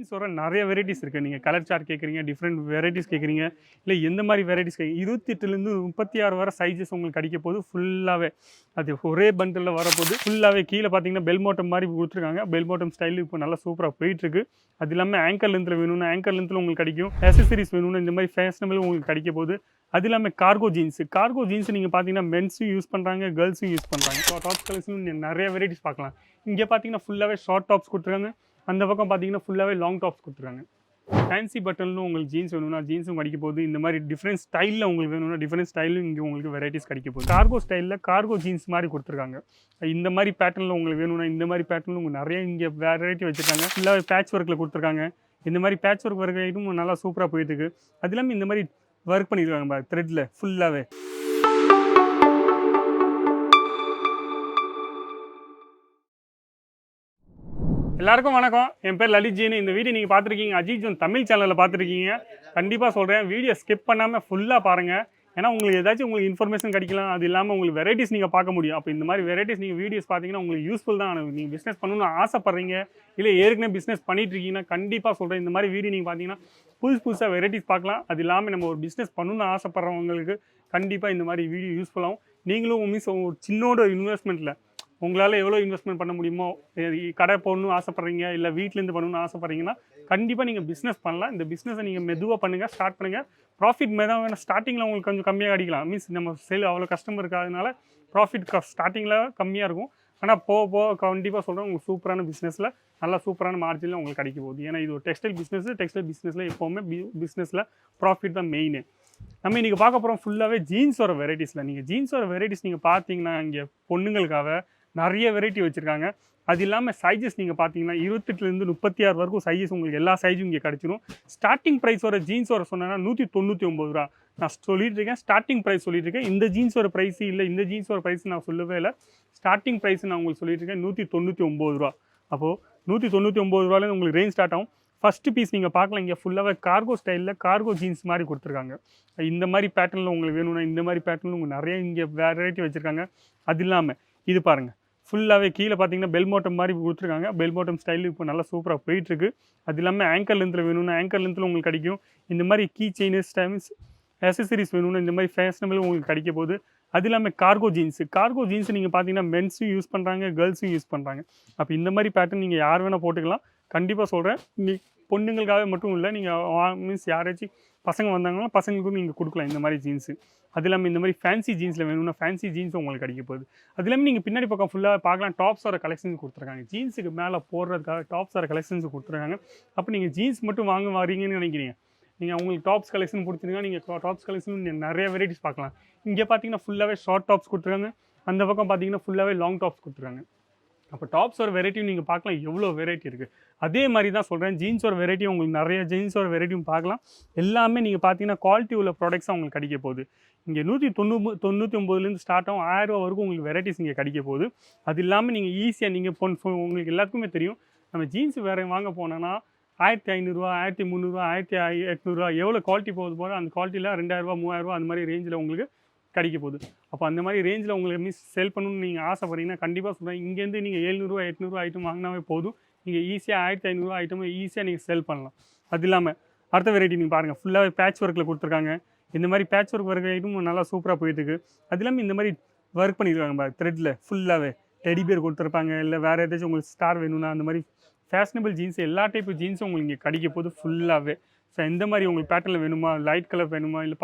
ஜீன்ஸோட நிறைய வெரைட்டிஸ் இருக்குது. நீங்கள் கலர் சார்ட் கேட்குறீங்க, டிஃப்ரெண்ட் வெரைட்டிஸ் கேட்குறீங்க, இல்லை எந்த மாதிரி வெரைட்டிஸ் கேட்குறீங்க. 28லேருந்து 36 வர சைஸஸ் உங்களுக்கு கிடைக்க போது ஃபுல்லாகவே. அது ஒரே பண்டிலில் வரப்போது ஃபுல்லாகவே. கீழே பார்த்தீங்கன்னா பெல் பாட்டம் மாதிரி கொடுத்துருக்காங்க. பெல் பாட்டம் ஸ்டைல் இப்போ நல்லா சூப்பராக போயிட்டுருக்கு. அது இல்லாமல் ஆங்கர் லென்த்தில் வேணும்னா ஆங்கர் லென்த்தில் உங்களுக்கு கிடைக்கும். அசசரிஸ் வேணும்னா இந்த மாதிரி ஃபேஷனபிள் உங்களுக்கு கிடைக்க போகுது. அது இல்லாமல் கார்கோ ஜீன்ஸ் நீங்கள் பார்த்தீங்கன்னா மென்ஸும் யூஸ் பண்ணுறாங்க, கேர்ள்ஸும் யூஸ் பண்ணுறாங்க. டாப் கலர்ஸும் நிறைய வெரைட்டிஸ் பார்க்கலாம். இங்கே பார்த்தீங்கன்னா ஃபுல்லாகவே ஷார்ட் டாப்ஸ் கொடுத்துருக்காங்க. அந்த பக்கம் பார்த்தீங்கன்னா ஃபுல்லாகவே லாங் டாப்ஸ் கொடுத்துருக்காங்க. ஃபேன்சி பட்டன்லும் உங்களுக்கு ஜீன்ஸ் வேணும்னா ஜீன்ஸும் கிடைக்க போகுது. இந்த மாதிரி டிஃப்ரெண்ட் ஸ்டைலில் உங்களுக்கு வேணும்னா டிஃப்ரெண்ட் ஸ்டைலும் இங்கே உங்களுக்கு வெரைட்டிஸ் கிடைக்க போகுது. கார்கோ ஸ்டைலில் கார்கோ ஜீன்ஸ் மாதிரி கொடுத்துருக்காங்க. இந்த மாதிரி பேட்டர்னில் உங்களுக்கு வேணும்னா இந்த மாதிரி பேட்டர்னில் உங்களுக்கு நிறைய இங்கே வெரைட்டி வச்சுருக்காங்க. ஃபுல்லாக பேட்ச் ஒர்க்கில் கொடுத்துருக்காங்க. இந்த மாதிரி பேட்ச் ஒர்க் வரைக்கும் நல்லா சூப்பராக போயிட்டுருக்கு. அது இல்லாமல் இந்த மாதிரி ஒர்க் பண்ணியிருக்காங்க த்ரெட்டில் ஃபுல்லாகவே. எல்லாருக்கும் வணக்கம். என் பேர் லலித் ஜீனு. இந்த வீடியோ நீங்கள் பார்த்துருக்கீங்க அஜித் ஜோன் தமிழ் சேனலில் பார்த்துருக்கீங்க. கண்டிப்பாக சொல்கிறேன், வீடியோ ஸ்கிப் பண்ணாமல் ஃபுல்லாக பாருங்கள். ஏன்னா உங்களுக்கு ஏதாச்சும் உங்களுக்கு இன்ஃபர்மேஷன் கிடைக்கலாம். அது இல்லாமல் உங்களுக்கு வெரைட்டிஸ் நீங்கள் பார்க்க முடியும். அப்போ இந்த மாதிரி வெரைட்டிஸ் நீங்கள் வீடியோஸ் பார்த்தீங்கன்னா உங்களுக்கு யூஸ்ஃபுல் தான். நீங்கள் பிஸ்னஸ் பண்ணணும்னு ஆசைப்பட்றீங்க, இல்லை ஏற்கனவே பிஸ்னஸ் பண்ணிட்டு இருக்கீங்கன்னா கண்டிப்பாக சொல்கிறேன், இந்த மாதிரி வீடியோ நீங்கள் பார்த்தீங்கன்னா புதுசாக வெரைட்டிஸ் பார்க்கலாம். அது இல்லாமல் நம்ம ஒரு பிஸ்னஸ் பண்ணணும்னு ஆசைப்பட்றவங்களுக்கு கண்டிப்பாக இந்த மாதிரி வீடியோ யூஸ்ஃபுல்லாகும். நீங்களும் மீன்ஸ் ஒரு சின்னோட இன்வெஸ்ட்மெண்ட்டில் உங்களால் எவ்வளோ இன்வெஸ்ட்மெண்ட் பண்ண முடியுமோ, கடை போடணும்னு ஆசைப்பட்றீங்க, இல்லை வீட்டிலேருந்து பண்ணணும்னு ஆசைப்பட்றீங்கன்னா கண்டிப்பாக நீங்கள் பிஸ்னஸ் பண்ணலாம். இந்த பிஸ்னஸை நீங்கள் மெதுவாக பண்ணுங்கள், ஸ்டார்ட் பண்ணுங்கள். ப்ராஃபிட் மெதுவாக வேணும். ஸ்டார்டிங்கில் உங்களுக்கு கொஞ்சம் கம்மியாக அடிக்கலாம். மீன்ஸ் நம்ம சேல் அவ்வளோ கஸ்டமர் இருக்காதனால ப்ராஃபிட் ஸ்டார்டிங்கில் கம்மியாக இருக்கும். ஆனால் போக போக கண்டிப்பாக சொல்கிறேன், உங்களுக்கு சூப்பரான பிஸ்னஸில் நல்லா சூப்பரான மார்ஜினில் உங்களுக்கு கிடைக்க போகுது. ஏன்னா இது ஒரு டெக்ஸ்டைல் பிஸ்னஸில் எப்போவுமே பிஸ்னஸில் ப்ராஃபிட் தான் மெயின். நம்ம இன்றைக்கி பார்க்க போகிறோம் ஃபுல்லாகவே ஜீன்ஸோட வெரைட்டிஸில். நீங்கள் ஜீன்ஸோட வெரைட்டிஸ் நீங்கள் பார்த்தீங்கன்னா இங்கே பொண்ணுங்களுக்காக நிறைய வெரைட்டி வச்சுருக்காங்க. அது இல்லாமல் சைஸஸ் நீங்கள் பார்த்தீங்கன்னா 28லேருந்து 36 வரைக்கும் சைஸஸ் உங்களுக்கு எல்லா சைஸும் இங்கே கிடச்சிரும். ஸ்டார்டிங் ப்ரைஸோட ஜீன்ஸோட சொன்னேன்னா 199 ரூபா நான் சொல்லிட்டுருக்கேன். Starting price சொல்லிட்டுருக்கேன். இந்த ஜீன்ஸோட ப்ரைஸ் இல்லை, இந்த ஜீன்ஸோட ப்ரைஸ் நான் சொல்லவே இல்லை. ஸ்டார்டிங் ப்ரைஸ் நான் உங்களுக்கு சொல்லிட்டுருக்கேன் 199 ரூபா. அப்போது 199 ரூபாலேருந்து உங்களுக்கு ரேஞ்ச் ஸ்டார்ட் ஆகும். ஃபஸ்ட்டு பீஸ் நீங்கள் பார்க்கலாம், இங்கே ஃபுல்லாகவே கார்கோ ஸ்டைலில் கார்கோ ஜீன்ஸ் மாதிரி கொடுத்துருக்காங்க. இந்த மாதிரி பேட்டர்னில் உங்களுக்கு வேணும்னா இந்த மாதிரி பேட்டர்னில் உங்களுக்கு நிறைய இங்கே வெரைட்டி வச்சுருக்காங்க. அது இல்லாமல் இது பாருங்கள், ஃபுல்லாகவே கீழே பார்த்தீங்கன்னா பெல் பாட்டம் மாதிரி கொடுத்துருக்காங்க. பெல் பாட்டம் ஸ்டைல் இப்போ நல்லா சூப்பராக போயிட்டுருக்கு. அது இல்லாமல் ஆங்கர் லென்த்தில் வேணும்னா ஆங்கர் லென்த்தில் உங்களுக்கு கிடைக்கும். இந்த மாதிரி கீ செயின்ஸ் டைம்ஸ் அசசரிஸ் வேணும்னா இந்த மாதிரி ஃபேஷனபிள் உங்களுக்கு கிடைக்க போகுது. அது இல்லாமல் கார்கோ ஜீன்ஸ் நீங்கள் பார்த்தீங்கன்னா மென்ஸும் யூஸ் பண்ணுறாங்க, கேர்ள்ஸும் யூஸ் பண்ணுறாங்க. அப்போ இந்த மாதிரி பேட்டர்ன் நீங்கள் யார் வேணால் போட்டுக்கலாம். கண்டிப்பாக சொல்கிறேன், நீ பொண்ணுங்களுக்காக மட்டும் இல்லை, நீங்கள் மீன்ஸ் யாராச்சும் பசங்க வந்தாங்கன்னா பசங்களுக்கும் நீங்கள் கொடுக்கலாம் இந்த மாதிரி ஜீன்ஸு. அது இல்லாமல் இந்த மாதிரி ஃபேன்சி ஜீன்ஸில் வேணும்னா ஃபேன்சி ஜீன்ஸும் உங்களுக்கு கிடைக்க போகுது. அது இல்லாமல் நீங்கள் பின்னாடி பக்கம் ஃபுல்லாக பார்க்கலாம், டாப்ஸோட கலெக்ஷன்ஸ் கொடுத்துருக்காங்க. ஜீன்ஸுக்கு மேலே போடுறதுக்காக டாப்ஸோட கலெக்ஷன்ஸ் கொடுத்துருக்காங்க. அப்போ நீங்கள் ஜீன்ஸ் மட்டும் வரீங்கன்னு நினைக்கிறீங்க, நீங்கள் உங்களுக்கு டாப்ஸ் கலெக்ஷன் பிடிச்சிருங்க, நீங்கள் டாப்ஸ் கலெக்ஷன் நிறைய வெரைட்டிஸ் பார்க்கலாம். இங்கே பார்த்தீங்கன்னா ஃபுல்லாகவே ஷார்ட் டாப்ஸ் கொடுத்துருக்காங்க. அந்த பக்கம் பார்த்தீங்கன்னா ஃபுல்லாகவே லாங் டாப்ஸ் கொடுத்துருக்காங்க. அப்போ டாப்ஸோட வெரைட்டியும் நீங்கள் பார்க்கலாம், எவ்வளோ வெரைட்டி இருக்குது. அதே மாதிரி தான் சொல்கிறேன், ஜீன்ஸோட வெரைட்டி உங்களுக்கு நிறைய ஜீன்ஸோட வெரைட்டியும் பார்க்கலாம். எல்லாமே நீங்கள் பார்த்தீங்கன்னா குவாலிட்டி உள்ள ப்ராடக்ட்ஸாக உங்களுக்கு கிடைக்க போகுது. இங்கே 199லேருந்து ஸ்டார்ட் ஆகும் 1000 ரூபா வரைக்கும் உங்களுக்கு வெரைட்டிஸ் இங்கே கிடைக்க போகுது. அது இல்லாமல் நீங்கள் ஈஸியாக நீங்கள் உங்களுக்கு எல்லாத்துக்குமே தெரியும், நம்ம ஜீன்ஸ் வேறு வாங்க போனோன்னா 1500 1300 1800 எவ்வளோ குவாலிட்டி போகுது அந்த குவாலிட்டியில் 2000 3000 அந்த மாதிரி ரேஞ்சில் உங்களுக்கு கிடைக்க போகுது. அப்போ அந்த மாதிரி ரேஞ்சில் உங்களுக்கு சேல் பண்ணணும்னு நீங்கள் ஆசைப்படுறீங்கன்னா கண்டிப்பாக சொல்கிறேன், இங்கேருந்து நீங்கள் 700 800 ஐட்டம் வாங்கினாவே போதும். நீங்கள் ஈஸியாக 1500 ஐட்டம் ஈஸியாக நீங்கள் சேல் பண்ணலாம். அது இல்லாமல் அடுத்த வெரைட்டி நீங்கள் பாருங்கள், ஃபுல்லாகவே பேட்ச் ஒர்க்கில் கொடுத்துருக்காங்க. இந்த மாதிரி பேட்ச் ஒர்க் ஐட்டும் நல்லா சூப்பராக போயிட்டுருக்கு. அது இல்லாமல் இந்த மாதிரி ஒர்க் பண்ணியிருக்காங்க த்ரெட்டில் ஃபுல்லாகவே. டெடி பேர் கொடுத்துருப்பாங்க, இல்லை வேறு ஏதாச்சும் உங்களுக்கு ஸ்டார் வேணும்னா அந்த மாதிரி ஃபேஷனபிள் ஜீன்ஸ் எல்லா டைப்பு ஜீன்ஸும் உங்களுக்கு இங்கே கிடைக்க போது ஃபுல்லாகவே. ஸோ எந்த மாதிரி உங்களுக்கு பேட்டர்னில் வேணுமா, லைட் கலர் வேணுமா, இல்லை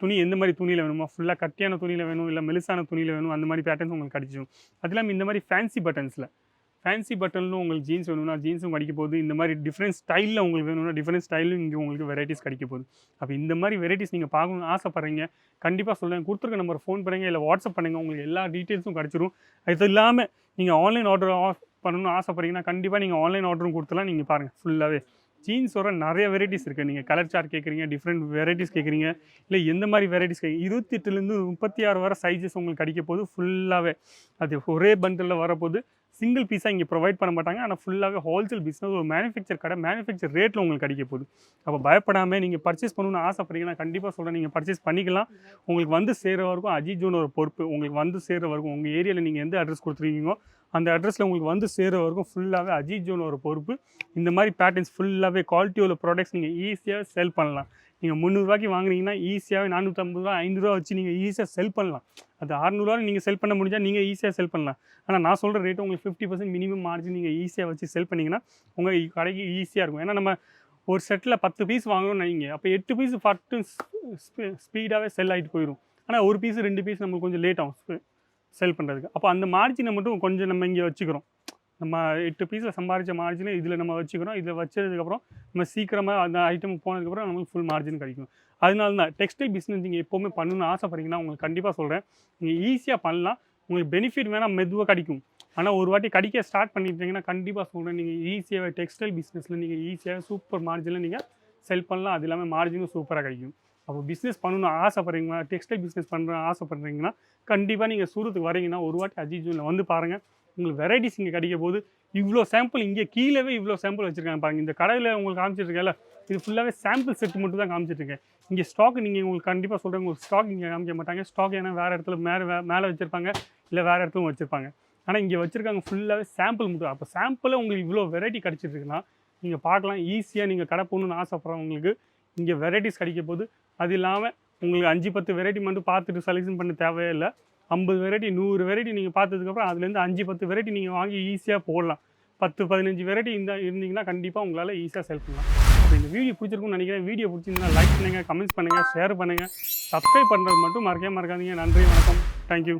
துணி எந்த மாதிரி துணியில் வேணுமா, ஃபுல்லாக கட்டியான துணியில் வேணும், இல்லை மெலிசான துணியில் வேணும், அந்த மாதிரி பேட்டர்ன்ஸ் உங்களுக்கு கிடைச்சிடும். அது இல்லாமல் இந்த மாதிரி ஃபேன்சி பட்டன்லும் உங்களுக்கு ஜீன்ஸ் வேணும்னா ஜீன்ஸும் கிடைக்க போகுது. இந்த மாதிரி டிஃப்ரெண்ட் ஸ்டைலில் உங்களுக்கு வேணும்னா டிஃப்ரெண்ட் ஸ்டைலும் இங்கே உங்களுக்கு வெரைட்டிஸ் கிடைக்க போகுது. அப்போ இந்த மாதிரி வெரைட்டிஸ் நீங்கள் பார்க்கணும்னு ஆசைப்பட்றீங்க, கண்டிப்பாக சொல்லுங்கள், கொடுத்துருக்க நம்பர் ஃபோன் பண்ணுங்கள், இல்லை வாட்ஸ்அப் பண்ணுங்கள், உங்களுக்கு எல்லா டீட்டெயில்ஸும் கிடச்சிரும். அது இல்லாமல் நீங்கள் ஆன்லைன் ஆர்டர் பண்ணணும்னு ஆசைப்பட்றீங்கன்னா கண்டிப்பாக நீங்கள் ஆன்லைன் ஆர்டரும் கொடுத்துலாம். நீங்கள் பாருங்கள், ஃபுல்லாகவே ஜீன்ஸோட நிறைய வெரைட்டிஸ் இருக்குது. நீங்கள் கலர் சார்ட் கேட்குறீங்க, டிஃப்ரெண்ட் வெரைட்டிஸ் கேட்குறீங்க, இல்லை எந்த மாதிரி வெரைட்டிஸ் 28லேருந்து 36 வர சைஸஸ் உங்களுக்கு கிடைக்க போது ஃபுல்லாகவே. அது ஒரே பண்டிலில் வரப்போது சிங்கிள் பீஸாக இங்கே ப்ரொவைட் பண்ண மாட்டாங்க. ஆனால் ஃபுல்லாகவே ஹோல்சேல் பிஸ்னஸ், ஒரு மேனுஃபேக்சர் கடை, மேனுஃபேக்சர் ரேட்டில் உங்களுக்கு கிடைக்க போகுது. அப்போ பயப்படாமல் நீங்கள் பர்ச்சேஸ் பண்ணணும்னு ஆசைப்படுறீங்கன்னா கண்டிப்பாக சொல்கிறேன், நீங்கள் பர்ச்சேஸ் பண்ணிக்கலாம். உங்களுக்கு வந்து சேர்கிற வரைக்கும் அஜித் ஜோன் ஒரு பொறுப்பு. உங்களுக்கு வந்து சேர்கிற வரைக்கும் உங்கள் ஏரியாவில் நீங்கள் எந்த அட்ரஸ் கொடுத்துருக்கீங்களோ அந்த அட்ரஸில் உங்களுக்கு வந்து சேர்கிற வரைக்கும் ஃபுல்லாகவே அஜித் ஜோன் ஒரு பொறுப்பு. இந்த மாதிரி பேட்டர்ன்ஸ் ஃபுல்லாகவே குவாலிட்டி உள்ள ப்ராடக்ட்ஸ் நீங்கள் ஈஸியாக செல் பண்ணலாம். நீங்கள் 300 வாங்குறீங்கன்னா ஈஸியாகவே 450 ரூபா 500 வச்சு நீங்கள் ஈஸியாக செல் பண்ணலாம். அது 600 நீங்கள் செல் பண்ண முடிஞ்சால் நீங்கள் ஈஸியாக செல் பண்ணலாம். ஆனால் நான் சொல்கிற ரேட்டு உங்களுக்கு 50% மினிமம் மார்ஜின் நீங்கள் ஈஸியாக வச்சு செல் பண்ணிங்கன்னா உங்கள் கடைக்கு ஈஸியாக இருக்கும். ஏன்னா நம்ம ஒரு செட்டில் 10 பீஸ் வாங்கணும்னு நினைங்க, அப்போ 8 பீஸ் ஃபர்ஸ்ட்டு ஸ்பீடாகவே செல் ஆகிட்டு போயிடும். ஆனால் ஒரு பீஸ் 2 பீஸ் நம்மளுக்கு கொஞ்சம் லேட் ஆகும் செல் பண்ணுறதுக்கு. அப்போ அந்த மார்ஜினை மட்டும் கொஞ்சம் நம்ம இங்கே வச்சுக்கிறோம். நம்ம 8 பீஸில் சம்பாதிச்ச மார்ஜினை இதில் நம்ம வச்சுக்கிறோம். இதில் வச்சதுக்கப்புறம் நம்ம சீக்கிரமாக அந்த ஐட்டம் போனதுக்கப்புறம் நமக்கு ஃபுல் மார்ஜின் கிடைக்கும். அதனால தான் டெக்ஸ்டைல் பிஸ்னஸ் நீங்கள் எப்போவுமே பண்ணணும்னு ஆசைப்பட்றீங்கன்னா உங்களுக்கு கண்டிப்பாக சொல்கிறேன், நீங்கள் ஈஸியாக பண்ணலாம். உங்களுக்கு பெனிஃபிட் வேணால் மெதுவாக கிடைக்கும். ஆனால் ஒரு வாட்டி கடிக்க ஸ்டார்ட் பண்ணிட்டீங்கன்னா கண்டிப்பாக சொல்கிறேன், நீங்கள் ஈஸியாக டெக்ஸ்டைல் பிஸ்னஸில் நீங்கள் ஈஸியாக சூப்பர் மார்ஜினில் நீங்கள் செல் பண்ணலாம். அது இல்லாமல் மார்ஜினும் சூப்பராக கிடைக்கும். அப்போ பிஸ்னஸ் பண்ணணும்னு ஆசைப்பட்றீங்களா, டெக்ஸ்டைல் பிஸ்னஸ் ஆசைப்பட்றீங்கன்னா கண்டிப்பாக நீங்கள் சூரத்துக்கு வரீங்கன்னா ஒரு வாட்டி அஜித் ஜோனில் வந்து பாருங்கள். உங்களுக்கு வெரைட்டிஸ் இங்கே கிடைக்க போது. இவ்வளோ சாம்பிள் இங்கே கீழவே இவ்வளோ சாம்பிள் வச்சுருக்காங்க பாருங்கள். இந்த கடையில் உங்களுக்கு காமிச்சிட்ருக்கேன்ல, இது ஃபுல்லாகவே சாம்பிள் செட் மட்டும் தான் காமிச்சிட்ருக்கேன். இங்கே ஸ்டாக் நீங்கள் உங்களுக்கு கண்டிப்பாக சொல்கிறேன், உங்களுக்கு ஸ்டாக் இங்கே காமிக்க மாட்டாங்க. ஸ்டாக் ஏன்னா வேறு இடத்துல மேலே வச்சுருப்பாங்க, இல்லை வேறு இடத்துல வச்சுருப்பாங்க. ஆனால் இங்கே வச்சுருக்காங்க ஃபுல்லாகவே சாம்பிள் மட்டும். அப்போ சாம்பிளில் உங்களுக்கு இவ்வளோ வெரைட்டி கிடச்சிட்ருக்குன்னா நீங்கள் பார்க்கலாம். ஈஸியாக நீங்கள் கடை போகணுன்னு ஆசைப்படுறவங்களுக்கு இங்கே வெரைட்டிஸ் கிடைக்க போது. அது இல்லாமல் உங்களுக்கு 5-10 வெரைட்டி மட்டும் பார்த்துட்டு செலெக்ஷன் பண்ண தேவையே இல்லை. 50 வெரைட்டி 100 வெரைட்டி நீங்கள் பார்த்ததுக்கப்புறம் அதுலேருந்து 5-10 வெரைட்டி நீங்கள் வாங்கி ஈஸியாக போடலாம். 10-15 வெரைட்டி இருந்தீங்கன்னா கண்டிப்பாக உங்களால் ஈஸியாக செல் பண்ணலாம். அப்போ இந்த வீடியோ பிடிச்சிருக்குன்னு நினைக்கிறேன். வீடியோ பிடிச்சிருந்தா லைக் பண்ணுங்கள், கமெண்ட்ஸ் பண்ணுங்கள், ஷேர் பண்ணுங்கள், சப்ஸ்கிரைப் பண்ணுறது மட்டும் மறக்காதீங்க. நன்றி, வணக்கம், தேங்க்யூ.